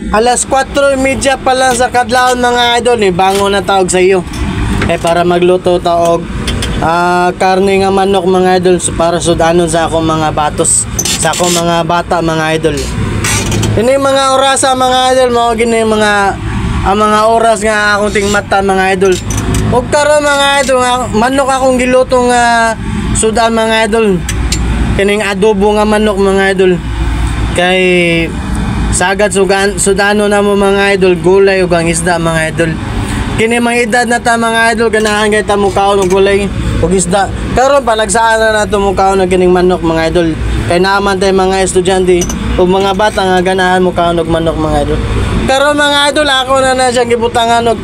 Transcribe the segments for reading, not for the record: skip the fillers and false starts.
Alas 4:30 pa lang sa kadlawon mga idol, ni bango na tawag sa iyo. Para magluto taog karne nga manok mga idol para sudanon sa akong mga batos, sa akong mga bata mga idol. Ini mga orasa mga idol, mao gini mga mga oras nga akong tingmata mga idol. Ug karon mga idol, manok akong giluto nga sudan mga idol. Kining adobo nga manok mga idol. Kay sagad sudano na mo mga idol, gulay ug ang isda mga idol. Kini mga edad na ta mga idol, ganahan kay ta mo kaon og gulay ug isda. Karon pa nagsaan na nato mo kaon og kining manok mga idol. Kay naaman tay mga estudyante ug mga bata nga ganahan mo kaon og manok mga idol. Karon mga idol, ako na siya gibutangan og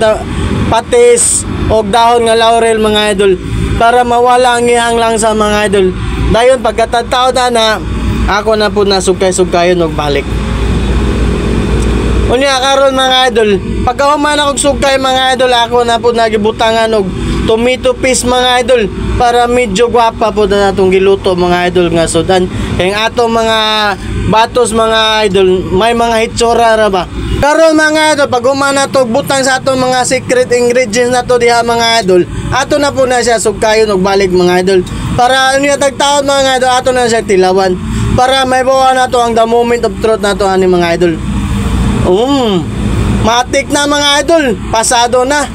patis og dahon nga laurel mga idol para mawala ang iyang langsa mga idol. Dayon pagkatadtaw na ako na po nasugkay-sugkayon og balik. Unya karon mga idol, pagkahuman akong sugkay mga idol, ako na po nagibutangan og tomato paste mga idol para medyo gwapa po na natong giluto mga idol nga sudan. Kaya atong mga batos mga idol, may mga hitsura ra ba. Karon mga idol, pag humana to butang sa atong mga secret ingredients na to diha mga idol, ato na po na siya sugkayon og balik mga idol. Para unya tagtaon mga idol, ato na siya tilawan. Para may bawa na to ang the moment of truth na to ani mga idol. Matik na mga idol, pasado na.